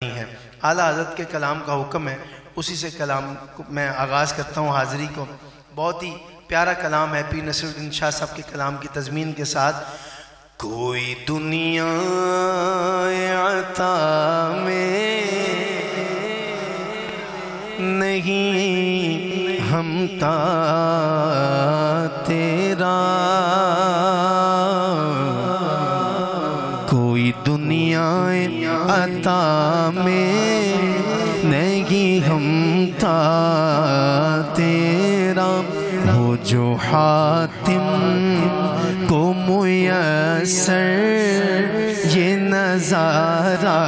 ہے۔ اعلیٰ حضرت کے کلام کا حکم ہے، اسی سے کلام کو میں آغاز کرتا ہوں حاضری کو۔ بہت ہی پیارا کلام ہے پیر نصیر الدین شاہ صاحب کے کلام کی تضمین کے ساتھ۔ کوئی دنیا عطا میں نہیں ہمتا تیرا، کوئی دنیا عطا میں نہیں ہمتا تیرا، ہو جو حاتم کو میسر یہ نظارہ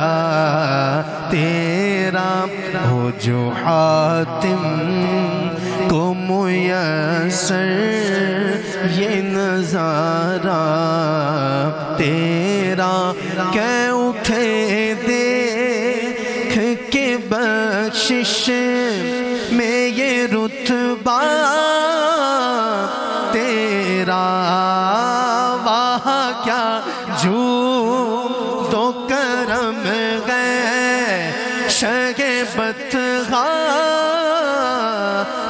تیرا، ہو جو حاتم کو میسر یہ نظارہ تیرا، کہ اٹھے دیکھ کے بخشش میں یہ رتبہ تیرا، واہ کیا جود و کرم ہے شگبت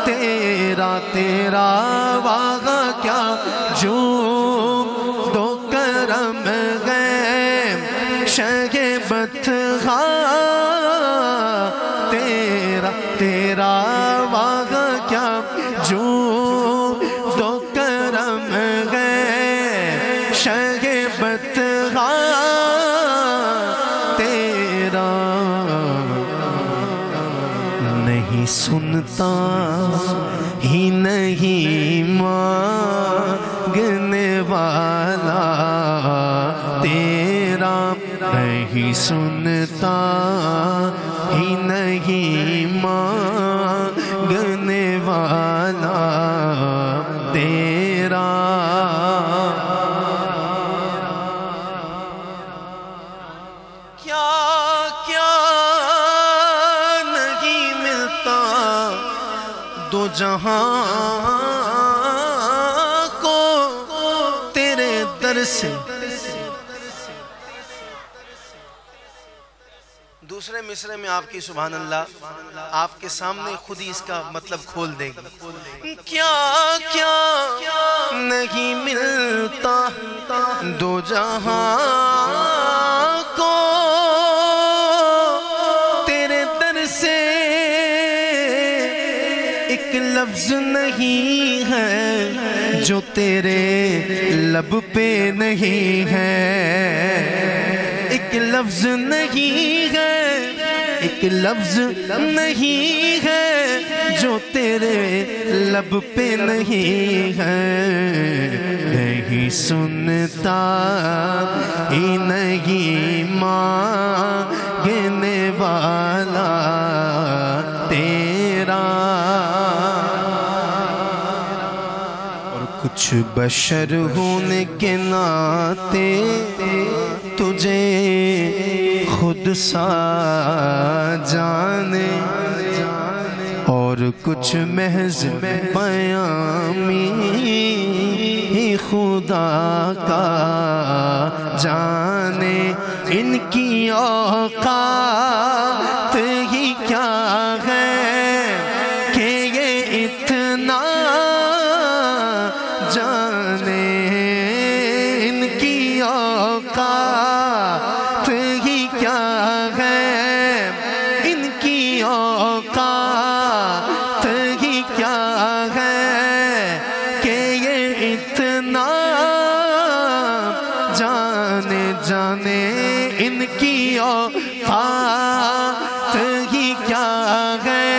تیرا، تیرا واہ کیا جود و کرم ہے شگبت تیرا، تیرا واہ کیا جود و کرم ہے شگبت تیرا، نہیں سنتا ہی نہیں مانگنے والا تیرا، نہیں سنتا ہی نہیں مانگنے والا تیرا، کیا کیا نہیں ملتا دو جہاں کو تیرے در سے۔ دوسرے مصرے میں آپ کی سبحان اللہ آپ کے سامنے خود ہی اس کا مطلب کھول دے گی۔ کیا کیا نہیں ملتا دو جہاں کو تیرے در سے، ایک لفظ نہیں ہے جو تیرے لب پہ نہیں ہے، ایک لفظ نہیں ہے، ایک لفظ نہیں ہے جو تیرے لب پہ نہیں ہے، نہیں سنتا ہی نہیں مانگنے والا تیرا، اور کچھ بشر ہونے کے ناطے تجھے خود سا جانے، اور کچھ محض پیامی خدا کا جانے، ان کی اوقات ہی کیا ہے کہ یہ اتنا جانے، ان کی اوقات ہی کیا ہے، ان کی اوقات ہی کیا ہے کہ یہ اتنا جانے، جانے ان کی اوقات ہی کیا ہے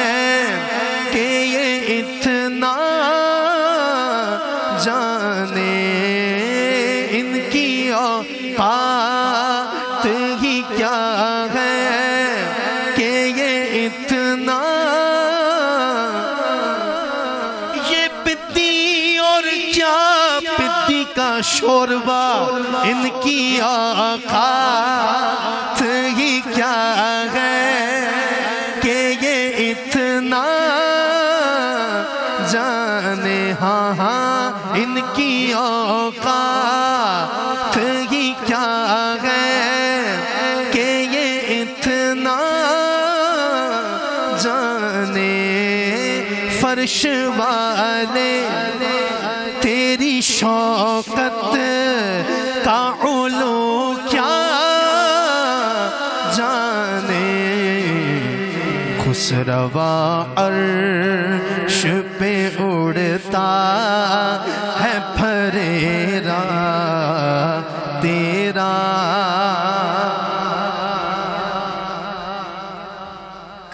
کہ یہ اتنا جانے، ان کی اوقات ہی کیا ہے کہ یہ اتنا، یہ پتی اور کیا پتی کا شوربہ، ان کی اوقات ہی کیا ہے کہ یہ اتنا جانے، ہاں ہاں ان کی اوقات ہی کیا ہے کہ یہ اتنا عرش والے تیری شوکت کا علو کیا جانے خسروا عرش پہ اڑتا ہے پھریرا تیرا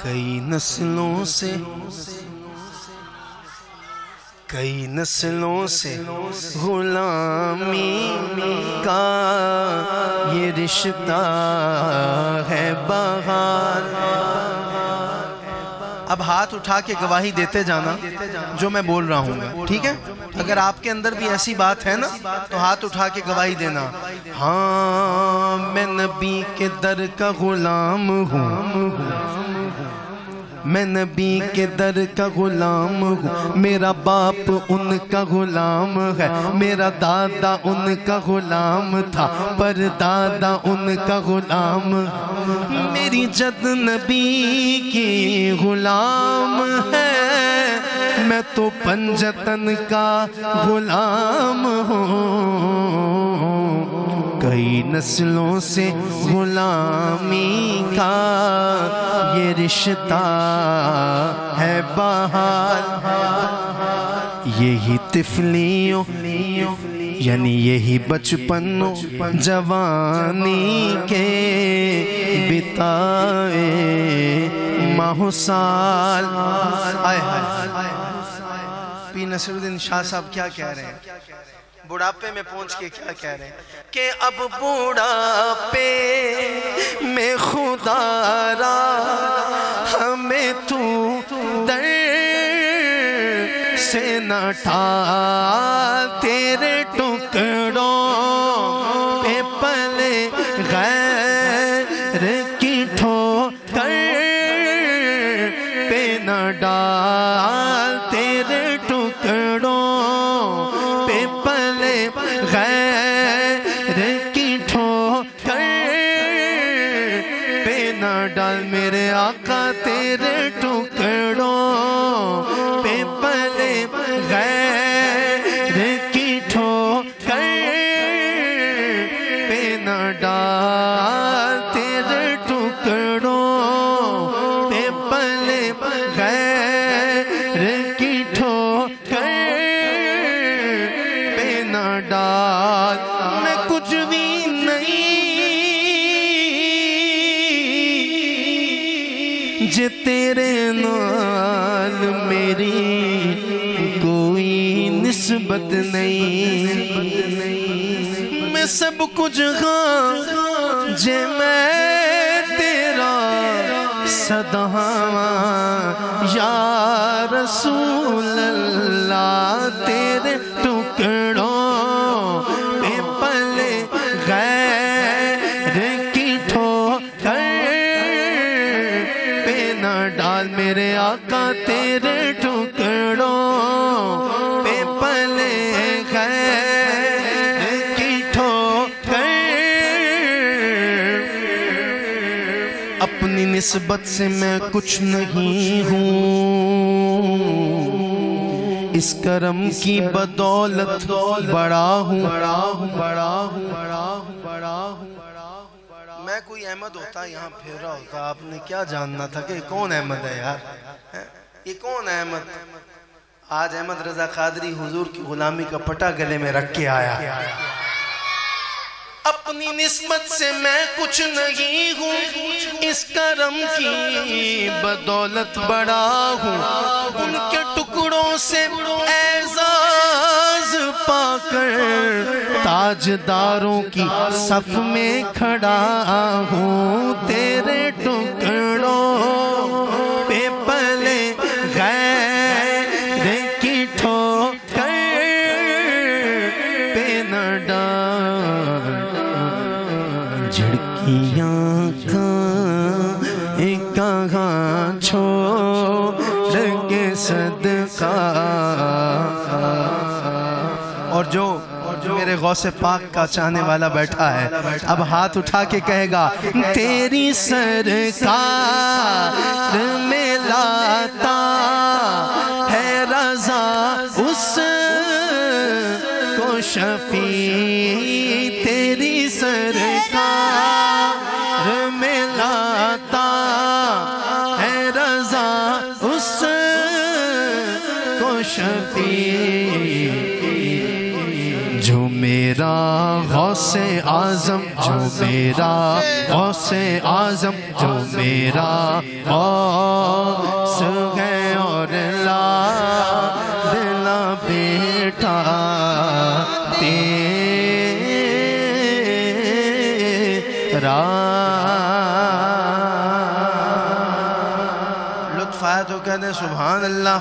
کئی نسلوں سے غلامی کا یہ رشتہ ہے بہار. اب ہاتھ اٹھا کے گواہی دیتے جانا جو میں بول رہا ہوں گا, ٹھیک ہے؟ اگر آپ کے اندر بھی ایسی بات ہے نا تو ہاتھ اٹھا کے گواہی دینا. ہاں میں نبی کے در کا غلام ہوں, میں نبی کے در کا غلام ہوں, میرا باپ ان کا غلام ہے, میرا دادا ان کا غلام تھا, پر دادا ان کا غلام, میری جد نبی کی غلام ہے, میں تو پنجتن کا غلام ہوں. کئی نسلوں سے غلامی کا یہ رشتہ ہے بہار. یہی طفلیوں یعنی یہی بچپن جوانی کے بتائے ماہ سال. پیر نصیر الدین شاہ صاحب کیا کہہ رہے ہیں, بڑھاپے میں پہنچ کے کیا کہہ رہے ہیں کہ اب بڑھاپے میں خدا را ہمیں تو در سے نہ ٹال, تیرے ٹکڑوں پہ پلے غیر کی ٹھوکر پہ نہ ڈال, تیرے ٹکڑوں پہ پلے غیر کی ٹھوکر پہ نہ ڈال. میرے آقا تیرے ٹکڑوں پہ پلے غیر کی ٹھوکر پہ نہ ڈال, تیرے ٹکڑوں پہ پلے غیر کی ٹھوکر پہ نہ ڈال. میں کچھ بھی نہیں جے تیرے نال میری کوئی نسبت نہیں, میں سب کچھ ہاں جے میں تیرا صدا یا رسول اللہ, تیرے ٹکڑوں پہ پلے غیر کی ٹھوکر پہ نہ ڈال. میرے آقا تیرے ٹکڑوں پہ پلے غیر کی ٹھوکر. اپنی نسبت سے میں کچھ نہیں ہوں, اس کرم کی بدولت بڑا ہوں. میں کوئی احمد ہوتا یہاں پھر رہا ہوتا, آپ نے کیا جاننا تھا کہ کون احمد ہے یار, یہ کون احمد؟ آج احمد رضا قادری حضور کی غلامی کا پٹا گلے میں رکھ کے آیا. اپنی نسبت سے میں کچھ نہیں ہوں, اس کرم کی بدولت بڑا ہوں. ان کے ٹکڑوں سے اعزاز پا کر تاجداروں کی صف میں کھڑا ہوں. تیرے ٹکڑوں پہ پلے غیر کی ٹھوکر پہ نہ ڈال. جھڑکیاں کہاں چھوڑ کے صدقہ. اور جو میرے غوث پاک کا چاہنے والا بیٹھا ہے اب ہاتھ اٹھا کے کہے گا, تیری سرکار میں لاتا ہے شفیع تیری سرکار میں لاتا ہے رضا اس کو شفیع جو میرا غوث اعظم جو میرا غوث اعظم جو میرا غوث ہے اور لا دلا بیٹا تیرا لطف آیا تو کہتے ہیں سبحان اللہ